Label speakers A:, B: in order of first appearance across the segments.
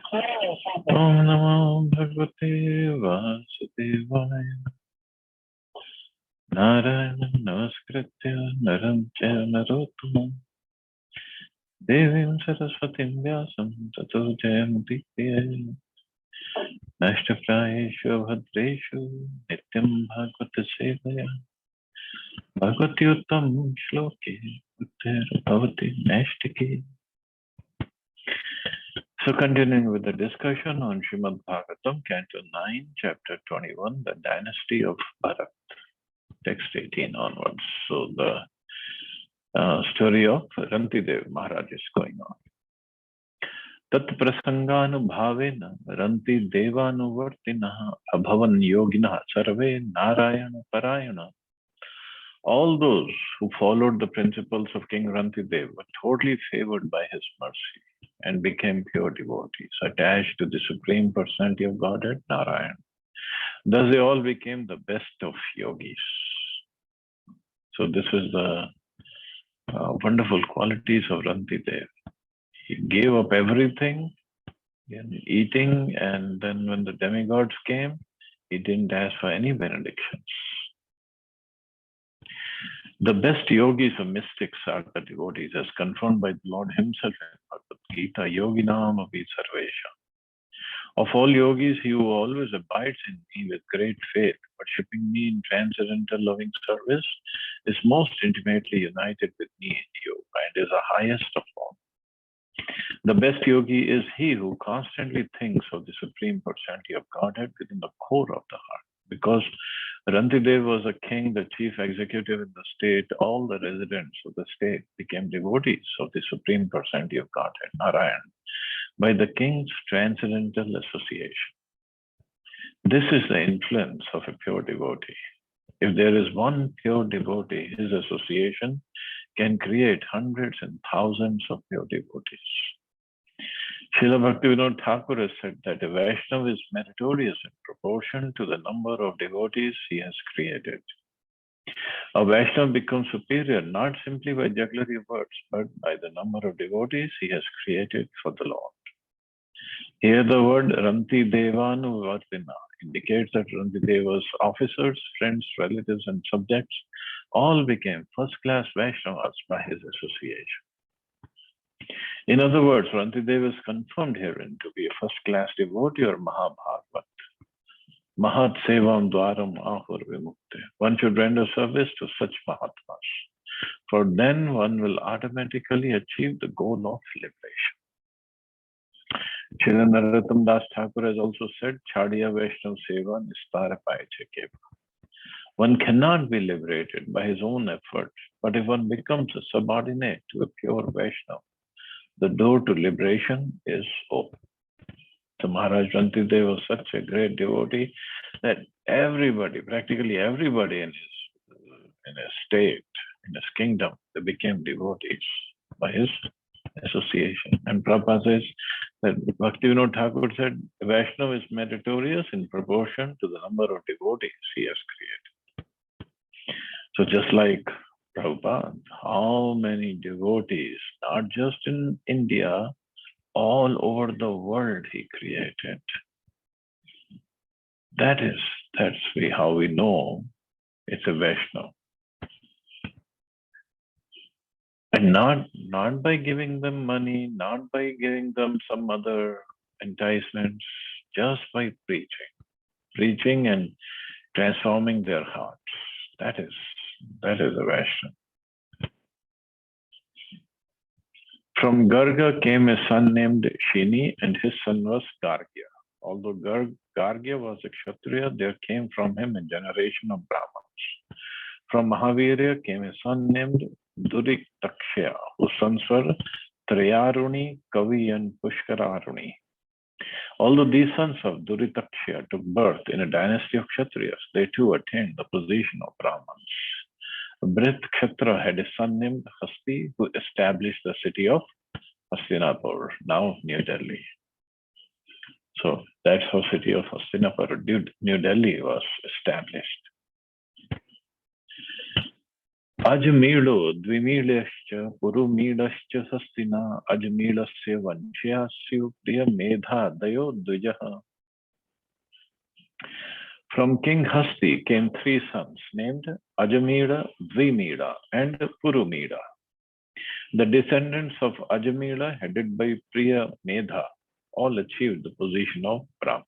A: Om Namo Bhagavate Vasudevaya. Narayana Namaskritya Naram Chaiva Narottamam Devim Saraswatim Vyasam Tato Jayamudikriya Nashtaprayeshu Bhadreshu Nityam Bhagavata Sevaya Bhagavati Uttam Shloki Uttar Bhavati Nashtaki. So continuing with the discussion on Srimad Bhagavatam, Canto 9, Chapter 21, the Dynasty of Bharat, text 18 onwards. So the story of Rantidev Maharaj is going on. Tat prasanganubhavena Ranti Devanuvartinaha Abhavan Yoginaha Sarve Narayana Parayana. All those who followed the principles of King Rantidev were totally favored by his mercy and became pure devotees, attached to the Supreme Personality of Godhead, Narayana. Thus they all became the best of yogis. So this is the wonderful qualities of Rantidev. He gave up everything, eating, and then when the demigods came, he didn't ask for any benedictions. The best yogis or mystics are the devotees, as confirmed by the Lord himself in Bhagavad Gita, Yoginam api sarvesha. Of all yogis, he who always abides in me with great faith, worshipping me in transcendental loving service, is most intimately united with me in yoga and is the highest of all. The best yogi is he who constantly thinks of the Supreme Personality of Godhead within the core of the heart. Because Rantidev was a king, the chief executive in the state, all the residents of the state became devotees of the Supreme Personality of Godhead, Narayan, by the king's transcendental association. This is the influence of a pure devotee. If there is one pure devotee, his association can create hundreds and thousands of pure devotees. Srila Bhaktivinoda Thakur has said that a Vaishnava is meritorious in proportion to the number of devotees he has created. A Vaishnava becomes superior not simply by jugglery words, but by the number of devotees he has created for the Lord. Here the word Ranti Devanu Vartina indicates that Rantideva's officers, friends, relatives, and subjects all became first-class Vaishnavas by his association. In other words, Rantidev is confirmed herein to be a first-class devotee or Mahabhagavat. Mahat Sevam Dwaram Ahur Vimukte. One should render service to such Mahatmas, for then one will automatically achieve the goal of liberation. Srila Narottam Das Thakur has also said, Chadiya Vaishnav Seva Nistara Paiche Keva. One cannot be liberated by his own effort, but if one becomes a subordinate to a pure Vaishnav, the door to liberation is open. So Maharaj Rantidev was such a great devotee that everybody, practically everybody in his state, in his kingdom, they became devotees by his association. And Prabhupada says that Bhaktivinoda Thakur said, Vaishnava is meritorious in proportion to the number of devotees he has created. So just like Prabhupada, how many devotees, not just in India, all over the world he created. That's how we know it's a Vaishnava. And not by giving them money, not by giving them some other enticements, just by preaching and transforming their hearts. That is a Vaishnava. From Garga came a son named Shini, and his son was Gargya. Although Gargya was a Kshatriya, there came from him a generation of Brahmins. From Mahavirya came a son named Duritaksha, whose sons were Trayaruni, Kavi, and Pushkararuni. Although these sons of Duritaksha took birth in a dynasty of Kshatriyas, they too attained the position of Brahmins. Brit Kshatra had a son named Hasti, who established the city of Hastinapur, now New Delhi. So that's how city of Hastinapur, New Delhi, was established. Ajmeelo, Dvimilescha, Purumilascha Sastina, Ajmeelasya Vanshyasu Priya Medha Dayo Dvijaha. From King Hasti came three sons named Ajamila, Dvimila, and Purumila. The descendants of Ajamila, headed by Priya Medha, all achieved the position of Brahmans.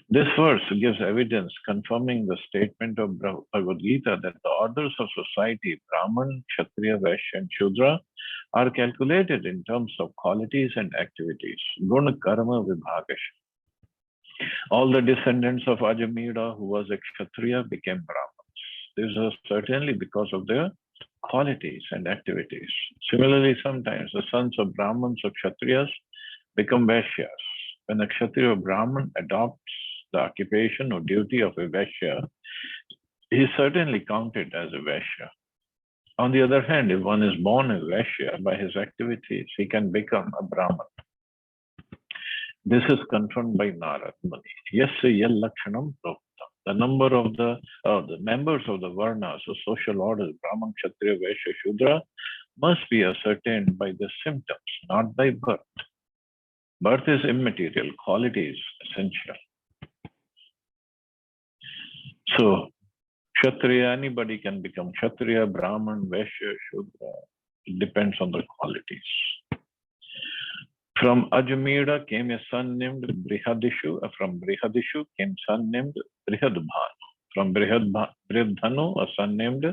A: This verse gives evidence confirming the statement of Bhagavad Gita that the orders of society, Brahman, Kshatriya, Vaishya, and Shudra, are calculated in terms of qualities and activities. Guna Karma Vibhagash. All the descendants of Ajamila, who was a Kshatriya, became Brahmans. This was certainly because of their qualities and activities. Similarly, sometimes the sons of Brahmans or Kshatriyas become Vaishyas. When a Kshatriya or Brahman adopts the occupation or duty of a Vaishya, he is certainly counted as a Vaishya. On the other hand, if one is born a Vaishya by his activities, he can become a Brahman. This is confirmed by Narad Muni. Yasya yal lakshanam proktam. The number of the members of the Varnas or social orders, Brahman, Kshatriya, Vaishya, Shudra, must be ascertained by the symptoms, not by birth. Birth is immaterial, quality is essential. So, Kshatriya, anybody can become Kshatriya, Brahman, Vaishya, Shudra. It depends on the qualities. From Ajamira came a son named Brihadishu. From Brihadishu came a son named Brihadbhanu. From Brihadbhanu, a son named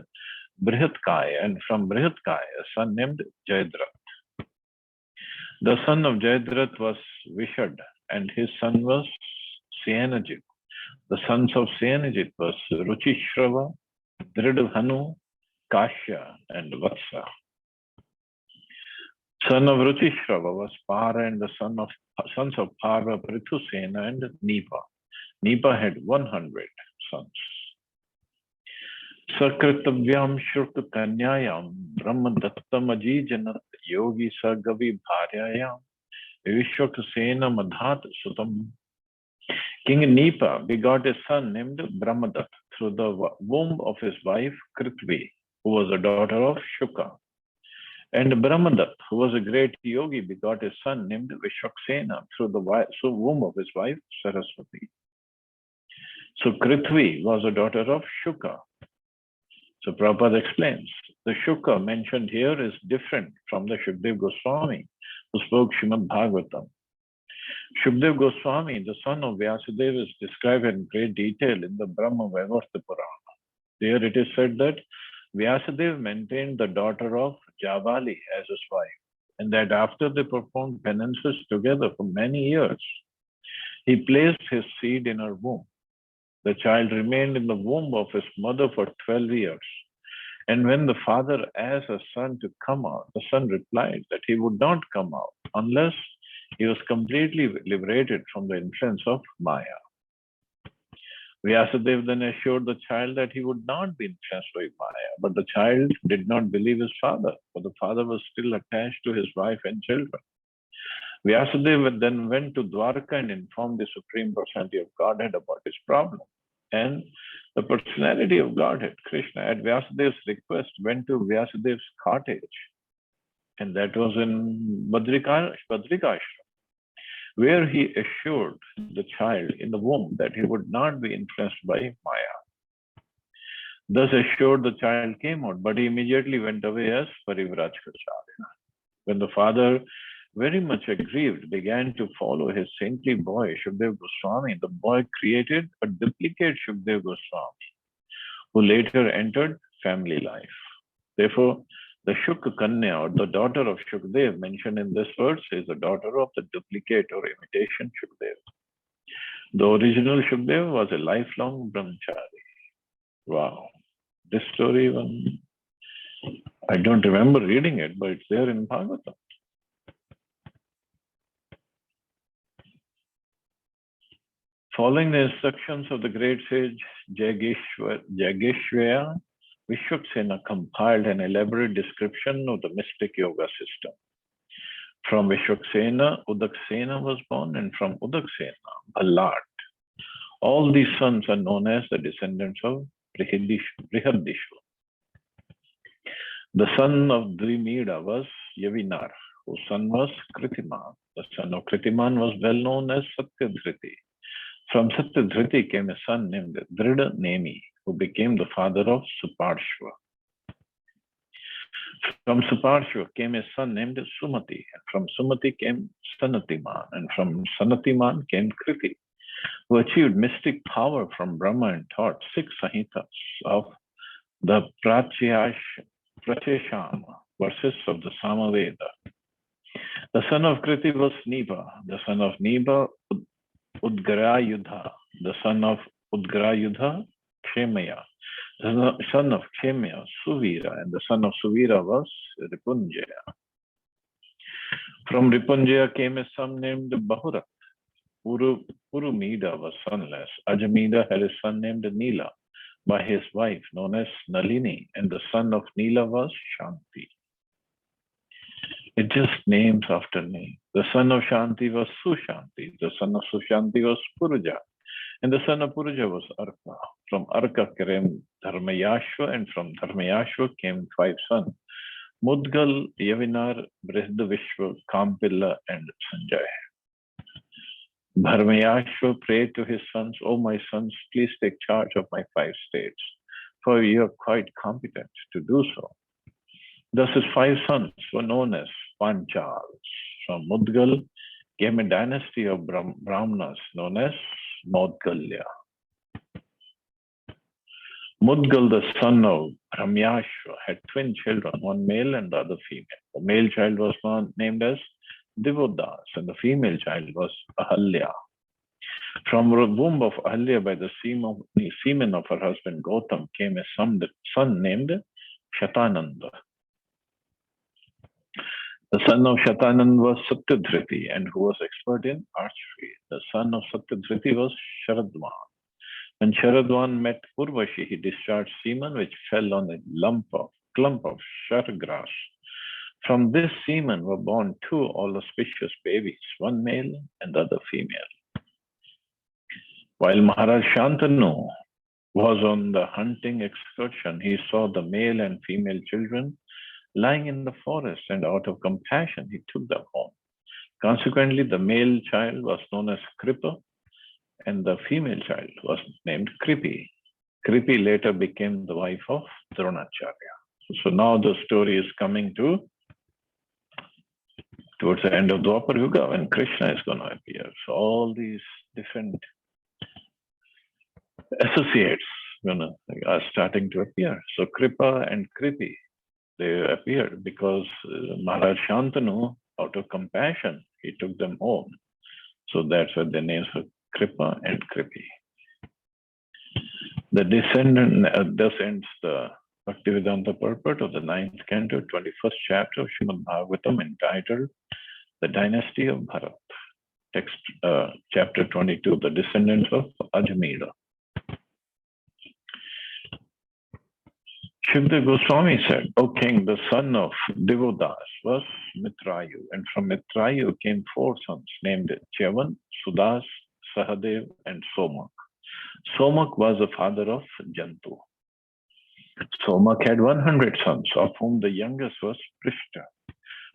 A: Brihatkaya. And from Brihatkaya, a son named Jayadrat. The son of Jayadrat was Vishad, and his son was Senajit. The sons of Senajit was Ruchishrava, Dridhanu, Kashya, and Vatsa. Son of Ruchishrava was Para, and the sons of Para, Prithusena, and Nipa. Nipa had 100 sons. Sakritavyam Shruta Kanyayam Brahma Dattam Ajijanat Yogi Sagavi Bharyayam Vishwakasena Madhat Sutam. King Nipa begot a son named Brahmadat through the womb of his wife Kritvi, who was a daughter of Shuka. And Brahmadat, who was a great yogi, begot a son named Vishwaksena through the womb of his wife Saraswati. So Kritvi was a daughter of Shuka. So Prabhupada explains, the Shuka mentioned here is different from the Shukdev Goswami, who spoke Srimad Bhagavatam. Shukdev Goswami, the son of Vyasadeva, is described in great detail in the Brahma Vaivarta Purana. There it is said that Vyasadeva maintained the daughter of Javali as his wife, and that after they performed penances together for many years, he placed his seed in her womb. The child remained in the womb of his mother for 12 years. And when the father asked his son to come out, the son replied that he would not come out unless he was completely liberated from the influence of Maya. Vyasadeva then assured the child that he would not be influenced by Maya, but the child did not believe his father, for the father was still attached to his wife and children. Vyasadeva then went to Dwarka and informed the Supreme Personality of Godhead about his problem. And the Personality of Godhead, Krishna, at Vyasadeva's request, went to Vyasadeva's cottage, and that was in Badrikashram, where he assured the child in the womb that he would not be influenced by Maya. Thus assured, the child came out, but he immediately went away as Parivrajkacharya. When the father, very much aggrieved, began to follow his saintly boy, Shukdev Goswami, the boy created a duplicate Shukdev Goswami, who later entered family life. Therefore, the Shuk Kanya, or the daughter of Shukdev, mentioned in this verse, is the daughter of the duplicate or imitation Shukdev. The original Shukdev was a lifelong brahmachari. Wow. This story, I don't remember reading it, but it's there in Bhagavatam. Following the instructions of the great sage Jageshwaya, Vishwaksena compiled an elaborate description of the mystic yoga system. From Vishwaksena, Udaksena was born, and from Udaksena, Ballad. All these sons are known as the descendants of Brihadishu. The son of Dvimida was Yavinar, whose son was Kritiman. The son of Kritiman was well known as Satyadhriti. From Satyadhriti came a son named Drida Nemi, who became the father of Suparshva. From Suparshva came a son named Sumati, and from Sumati came Sanatiman, and from Sanatiman came Kriti, who achieved mystic power from Brahma and taught 6 Sahitas of the Pracheshama verses of the Samaveda. The son of Kriti was Niba, the son of Niba Udgarayudha, the son of Udgarayudha Kshemaya, the son of Kshemaya Suvira, and the son of Suvira was Ripunjaya. From Ripunjaya came a son named Bahurat. Purumida was sonless. Ajamida had a son named Nila by his wife known as Nalini, and the son of Nila was Shanti. It just names after name. The son of Shanti was Sushanti, the son of Sushanti was Puruja, and the son of Puruja was Arka. From Arka came Dharmayashva, and from Dharmayashva came 5 sons, Mudgal, Yavinar, Brihdavishwa, Kampilla, and Sanjay. Dharmayashva prayed to his sons, "O my sons, please take charge of my 5 states, for you are quite competent to do so." Thus his 5 sons were known as Panchals. From Mudgal came a dynasty of Brahmanas known as Maudgalya. Mudgal, the son of Brahmayashva, had twin children, one male and the other female. The male child was named as Divodas, and the female child was Ahalya. From the womb of Ahalya, by the semen of her husband Gautam, came a son named Shatananda. The son of Shatananda was Satyadhriti, and who was expert in archery. The son of Satyadhriti was Sharadvan. When Sharadvan met Urvashi, he discharged semen which fell on a clump of shargrass. From this semen were born 2 all auspicious babies, one male and the other female. While Maharaj Shantanu was on the hunting excursion, he saw the male and female children lying in the forest, and out of compassion, he took them home. Consequently, the male child was known as Kripa, and the female child was named Kripi. Kripi later became the wife of Dronacharya. So now the story is coming towards the end of Dwapar Yuga, when Krishna is going to appear. So all these different associates are starting to appear. So Kripa and Kripi, they appeared because Maharaj Shantanu, out of compassion, he took them home. So that's what the names are Kripa and Kripi. The descendant thus ends the Bhaktivedanta purport of the 9th canto, 21st chapter of Srimad Bhagavatam, entitled The Dynasty of Bharat. Text, chapter 22, The Descendants of Ajamila. Shukdev Goswami said, "O king, the son of Divodas was Mitrayu, and from Mitrayu came 4 sons named Chevan, Sudas, Sahadev, and Somak. Somak was the father of Jantu. Somak had 100 sons, of whom the youngest was Prishta.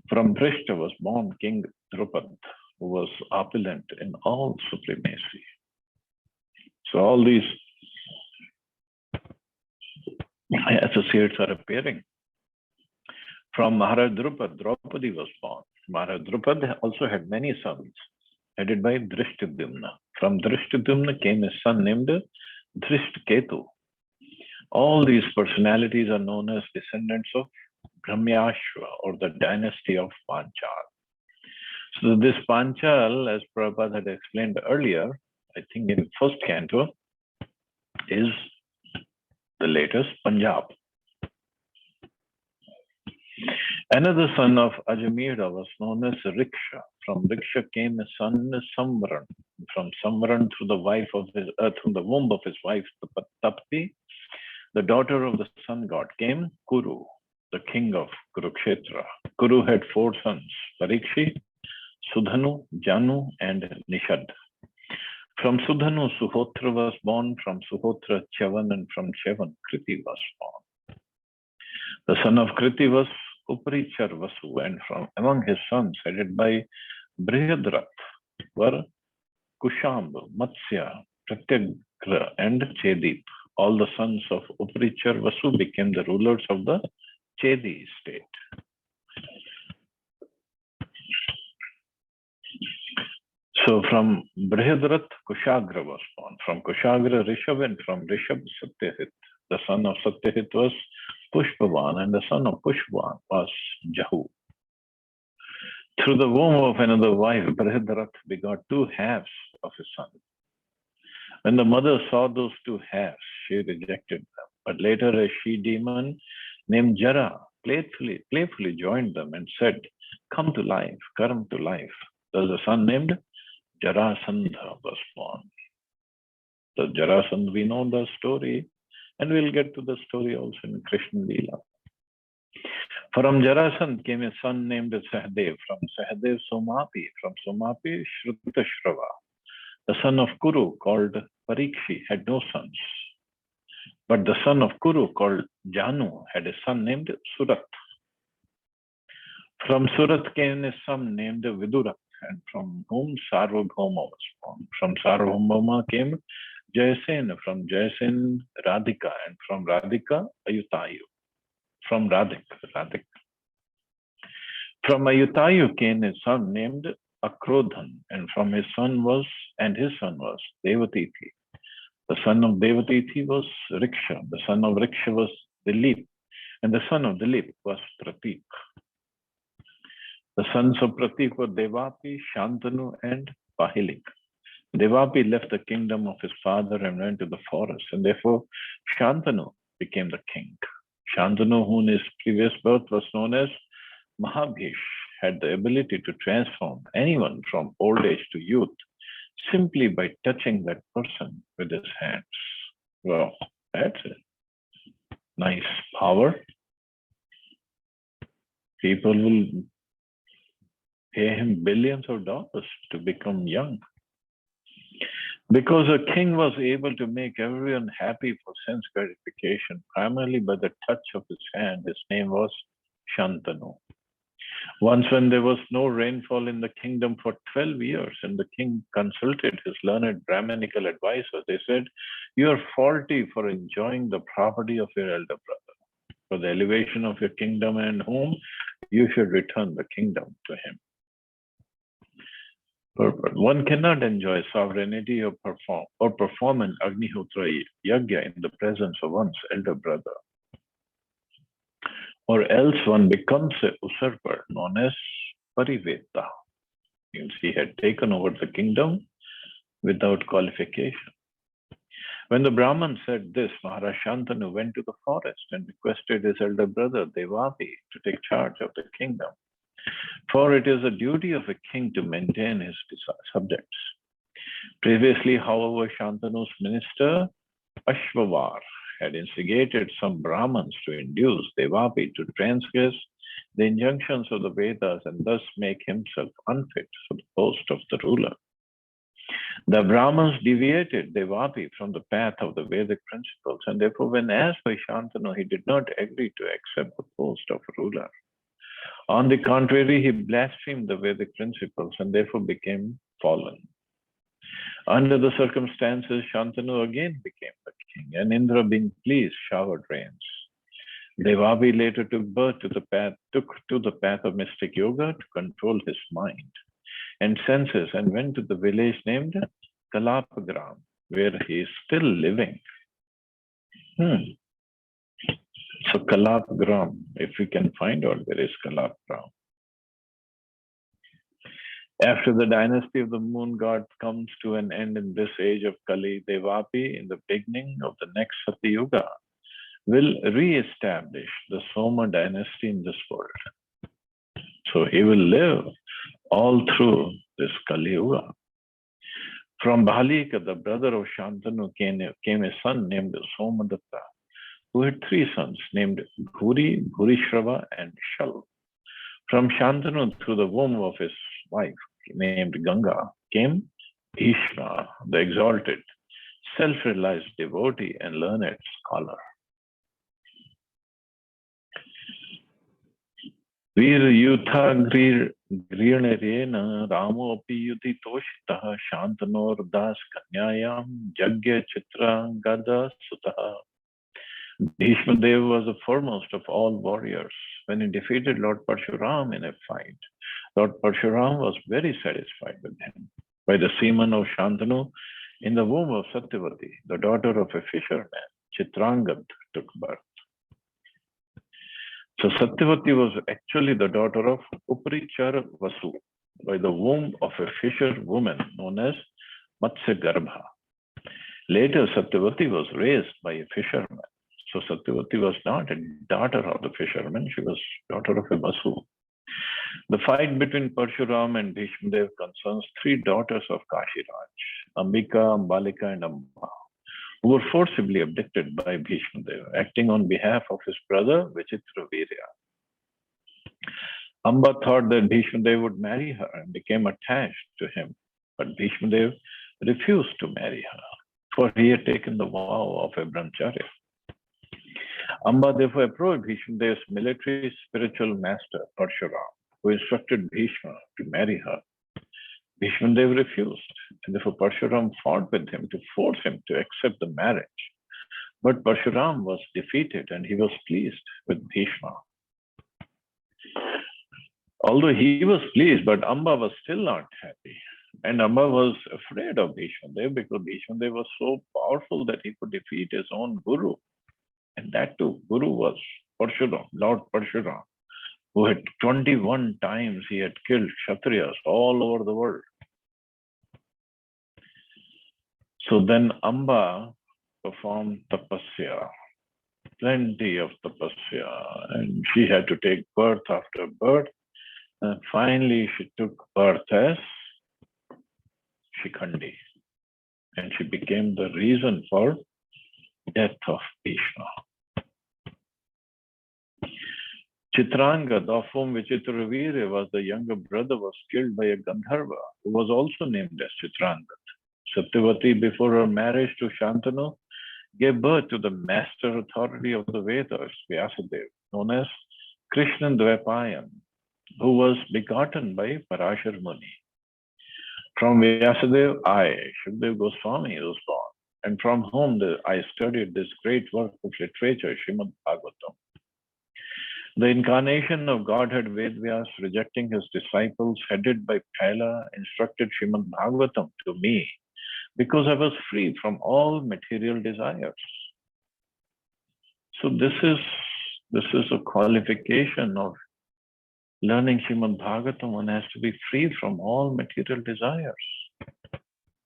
A: From Prishta was born King Drupad, who was opulent in all supremacy." So all these associates are appearing. From Maharaj Drupad, Draupadi was born. Maharaj Drupad also had many sons, headed by Drishtadyumna. From Drishtadyumna came a son named Drishtaketu. All these personalities are known as descendants of Brahmayashva, or the dynasty of Panchal. So this Panchal, as Prabhupada had explained earlier, I think in 1st canto, is the latest Punjab. Another son of Ajamira was known as Riksha. From Riksha came a son Samvaran. From Samvaran, through the womb of his wife Tapti, the daughter of the sun god, came Kuru, the king of Kurukshetra. Kuru had 4 sons, Parikshi, Sudhanu, Janu, and Nishad. From Sudhanu, Suhotra was born. From Suhotra, Chavan, and from Chavan, Kriti was born. The son of Kriti was Uparichar Vasu, and from among his sons, headed by Brihadrath, were Kushamba, Matsya, Pratyagra, and Chedip. All the sons of Uparichar Vasu became the rulers of the Chedi state. So from Brihadrath, Kushagra was born. From Kushagra, Rishabh, and from Rishabh, Satyahit. The son of Satyahit was Pushpavan, and the son of Pushpavan was Jahu. Through the womb of another wife, Brihadrath begot two halves of his son. When the mother saw those two halves, she rejected them. But later a she-demon named Jara playfully joined them and said, come to life. Thus a son named Jarasandha was born. The Jarasandha, we know the story, and we'll get to the story also in Krishna Leela. From Jarasandha came a son named Sahadev. From Sahadev, Somapi. From Somapi, Shrutashrava. The son of Kuru, called Parikshi, had no sons. But the son of Kuru, called Janu, had a son named Surat. From Surat came a son named Vidurat, and from whom Sarvabhauma was born. From Sarvabhauma came Jayasen, from Jayasen Radhika, and from Radhika Ayutayu. From Radhik. From Ayutayu came a son named Akrodhan, and his son was Devatithi. The son of Devatithi was Riksha. The son of Riksha was Dilip, and the son of Dilip was Pratik. The sons of Pratik were Devapi, Shantanu, and Pahilik. Devapi left the kingdom of his father and went to the forest, and therefore Shantanu became the king. Shantanu, who in his previous birth was known as Mahabhish, had the ability to transform anyone from old age to youth simply by touching that person with his hands. Well, that's a nice power. People will pay him billions of dollars to become young. Because a king was able to make everyone happy for sense gratification, primarily by the touch of his hand, his name was Shantanu. Once when there was no rainfall in the kingdom for 12 years and the king consulted his learned Brahminical advisor, they said, you are faulty for enjoying the property of your elder brother. For the elevation of your kingdom and home, you should return the kingdom to him. One cannot enjoy sovereignty or perform an Agnihotra Yagya in the presence of one's elder brother. Or else one becomes a usurper known as Pariveta. Means he had taken over the kingdom without qualification. When the Brahman said this, Maharaj Shantanu went to the forest and requested his elder brother Devapi to take charge of the kingdom. For it is a duty of a king to maintain his subjects. Previously, however, Shantanu's minister Ashvavar had instigated some Brahmins to induce Devapi to transgress the injunctions of the Vedas and thus make himself unfit for the post of the ruler. The Brahmins deviated Devapi from the path of the Vedic principles, and therefore when asked by Shantanu, he did not agree to accept the post of ruler. On the contrary, he blasphemed the Vedic principles and therefore became fallen. Under the circumstances, Shantanu again became the king, and Indra, being pleased, showered rains. Devapi later took to the path of mystic yoga to control his mind and senses, and went to the village named Kalapagram, where he is still living. So Kalapagram, if we can find out where is Kalapagram. After the dynasty of the moon god comes to an end in this age of Kali, Devapi, in the beginning of the next Satyuga, will re-establish the Soma dynasty in this world. So he will live all through this Kali Yuga. From Bhalika, the brother of Shantanu, came a son named Somadatta, who had three sons named Bhuri, Bhurishrava, and Shal. From Shantanu, through the womb of his wife named Ganga, came Bhishma, the exalted, self-realized devotee and learned scholar. वीरयूथाग्रीर्णेन रामोऽपि युधितोषितः शान्तनोर्दास कन्यायां यज्ञ चित्रांगदसुतः. Bhishma Dev was the foremost of all warriors. When he defeated Lord Parshuram in a fight, Lord Parshuram was very satisfied with him. By the semen of Shantanu, in the womb of Satyavati, the daughter of a fisherman, Chitrangad took birth. So Satyavati was actually the daughter of Uprichar Vasu, by the womb of a fisher woman known as Matsya Garbha. Later, Satyavati was raised by a fisherman. So Satyavati was not a daughter of the fisherman, she was daughter of a Vasu. The fight between Parshuram and Bhishma Dev concerns three daughters of Kashiraj, Ambika, Ambalika, and Amba, who were forcibly abducted by Bhishma Dev, acting on behalf of his brother Vichitravirya. Amba thought that Bhishma Dev would marry her and became attached to him, but Bhishma Dev refused to marry her, for he had taken the vow of a brahmacharya. Amba therefore approached Bhishma Dev's military spiritual master, Parshuram, who instructed Bhishma to marry her. Bhishma Dev refused, and therefore Parshuram fought with him to force him to accept the marriage. But Parshuram was defeated and he was pleased with Bhishma. Although he was pleased, but Amba was still not happy. And Amba was afraid of Bhishma Dev because Bhishma Dev was so powerful that he could defeat his own guru. And that too, Guru was Parshuram, Lord Parshuram, who had 21 times he had killed Kshatriyas all over the world. So then Amba performed tapasya, plenty of tapasya, and she had to take birth after birth. And finally, she took birth as Shikhandi, and she became the reason for death of Bhishma. Chitrangad, of whom Vichitravirya was the younger brother, was killed by a Gandharva, who was also named as Chitrangad. Satyavati, before her marriage to Shantanu, gave birth to the master authority of the Vedas, Vyasadeva, known as Krishna Dvaipayan, who was begotten by Parashar Muni. From Vyasadeva, I, Shukdev Goswami, was born, and from whom I studied this great work of literature, Srimad Bhagavatam. The incarnation of Godhead Vedvyas, rejecting his disciples, headed by Phaila, instructed Srimad Bhagavatam to me because I was free from all material desires. So this is a qualification of learning Srimad Bhagavatam. One has to be free from all material desires.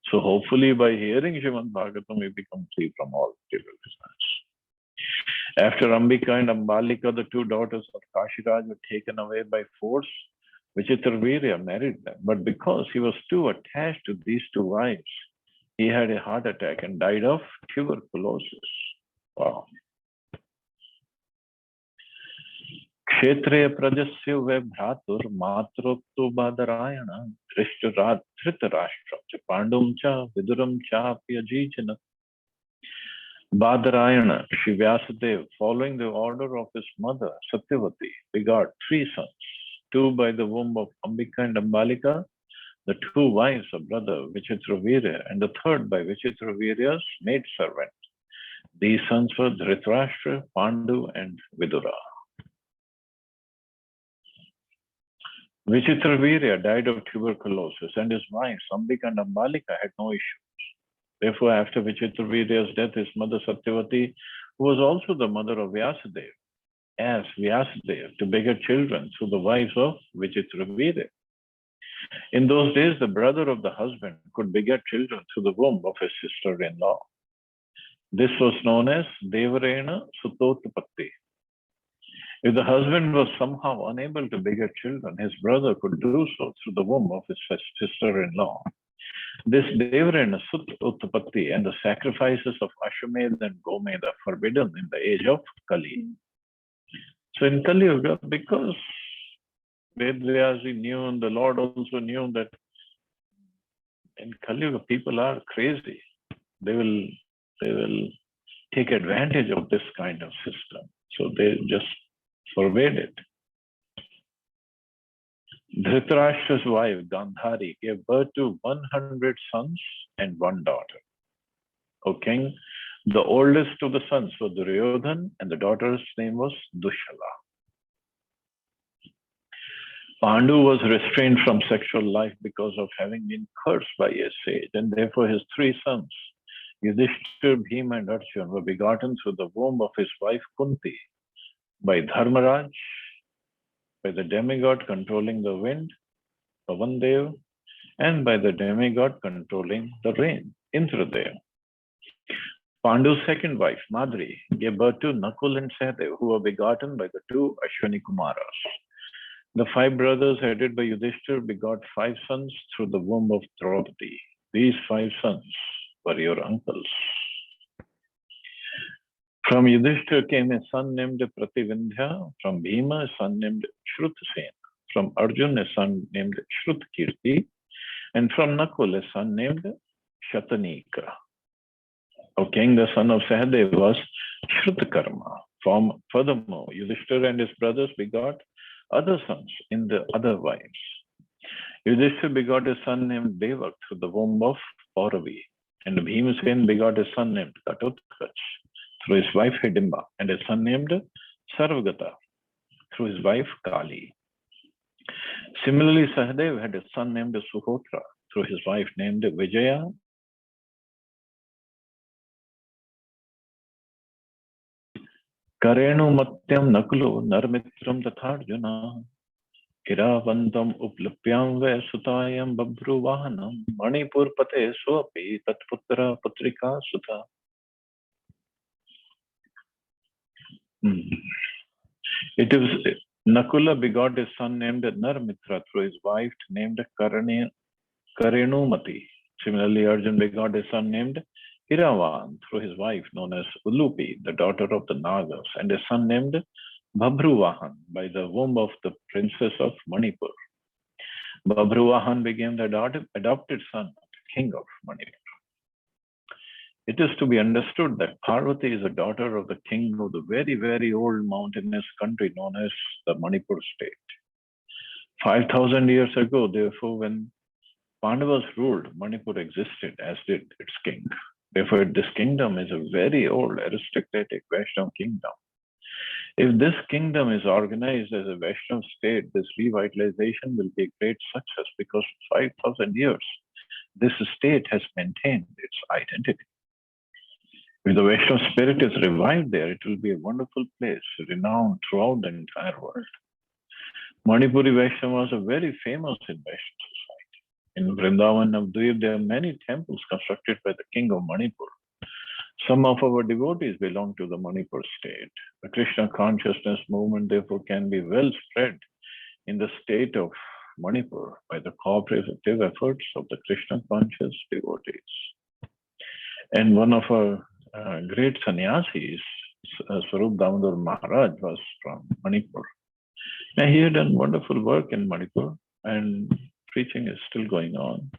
A: So hopefully by hearing Srimad Bhagavatam, we become free from all material desires. After Ambika and Ambalika, the two daughters of Kashiraj were taken away by force, Vichitravirya married them. But because he was too attached to these two wives, he had a heart attack and died of tuberculosis. Wow. Kshetriya prajasya ve bhratur matroktu badarayana dhritarashtra cha pandum cha viduram cha pyajijana. Badarayana, Shri Vyasadeva, following the order of his mother, Satyavati, begot three sons, two by the womb of Ambika and Ambalika, the two wives of brother Vichitravirya, and the third by Vichitravirya's maidservant. These sons were Dhritarashtra, Pandu, and Vidura. Vichitravirya died of tuberculosis, and his wives, Ambika and Ambalika, had no issues. Therefore, after Vichitravirya's death, his mother Satyavati, who was also the mother of Vyasadeva, asked Vyasadeva to beget children through the wives of Vichitravirya. In those days, the brother of the husband could beget children through the womb of his sister-in-law. This was known as Devarena Sutotapatti. If the husband was somehow unable to beget children, his brother could do so through the womb of his sister-in-law. This Devarena Sut Uttapatti and the sacrifices of Ashwamedha and Gomedha forbidden in the age of Kali. So in Kali Yuga, because Vedvyasi knew and the Lord also knew that in Kali Yuga people are crazy. They will take advantage of this kind of system. So they just forbade it. Dhritarashtra's wife, Gandhari, gave birth to 100 sons and one daughter. O king, the oldest of the sons was Duryodhan, and the daughter's name was Dushala. Pandu was restrained from sexual life because of having been cursed by a sage, and therefore his three sons, Yudhishthir, Bhima, and Arjuna, were begotten through the womb of his wife Kunti by Dharmaraj, by the demigod controlling the wind, Pavandev, and by the demigod controlling the rain, Indradev. Pandu's second wife, Madri, gave birth to Nakul and Sahadev, who were begotten by the two Ashwani Kumaras. The five brothers headed by Yudhishthir begot 5 sons through the womb of Draupadi. These 5 sons were your uncles. From Yudhishthir came a son named Prativindhya, from Bhima a son named Shrutasena, from Arjuna a son named Shrutkirti, and from Nakul a son named Shatanika. O king, the son of Sahadev was Shrutakarma. Furthermore, Yudhishthir and his brothers begot other sons in the other wives. Yudhishthir begot a son named Devak through the womb of Pauravi, and Bhimasen begot a son named Ghatotkach through his wife Hidimba, and a son named Sarvagata through his wife Kali. Similarly, Sahadev had a son named Suhotra through his wife named Vijaya. Karenu Matyam Nakulu Narmitram Tatharjuna Kiravantam Uplapyam Vesutayam Babruvahanam Manipur Pate Soapi Tatputra Patrika Sutta. It is Nakula begot a son named Narmitra through his wife named Karenumati. Similarly, Arjun begot a son named Iravan through his wife known as Ulupi, the daughter of the Nagas, and a son named Babruvahan by the womb of the princess of Manipur. Babruvahan became the adopted son of the king of Manipur. It is to be understood that Parvati is a daughter of the king of the very, very old mountainous country known as the Manipur state. 5,000 years ago, therefore, when Pandavas ruled, Manipur existed, as did its king. Therefore, this kingdom is a very old aristocratic Vaishnava kingdom. If this kingdom is organized as a Vaishnava state, this revitalization will be a great success because for 5,000 years, this state has maintained its identity. If the Vaishnava spirit is revived there, it will be a wonderful place, renowned throughout the entire world. Manipuri Vaishnavas are very famous in Vaishnava society. In Vrindavan, Navadvip, there are many temples constructed by the king of Manipur. Some of our devotees belong to the Manipur state. The Krishna consciousness movement, therefore, can be well spread in the state of Manipur by the cooperative efforts of the Krishna conscious devotees. And one of our great sannyasis, Story of Maharaja, was from Manipur. And he had done wonderful work in Manipur, and preaching is still going on.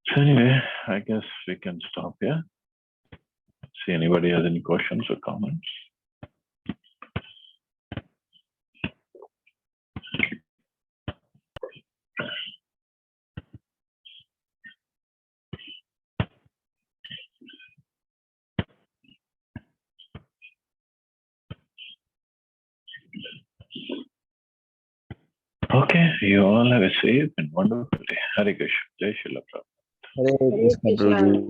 A: So anyway, I guess we can stop here. See anybody has any questions or comments? Okay, you all have a safe and wonderful day. Hare Krishna. Jai Shri Prabhupada.
B: Hare Krishna, Prabhuji.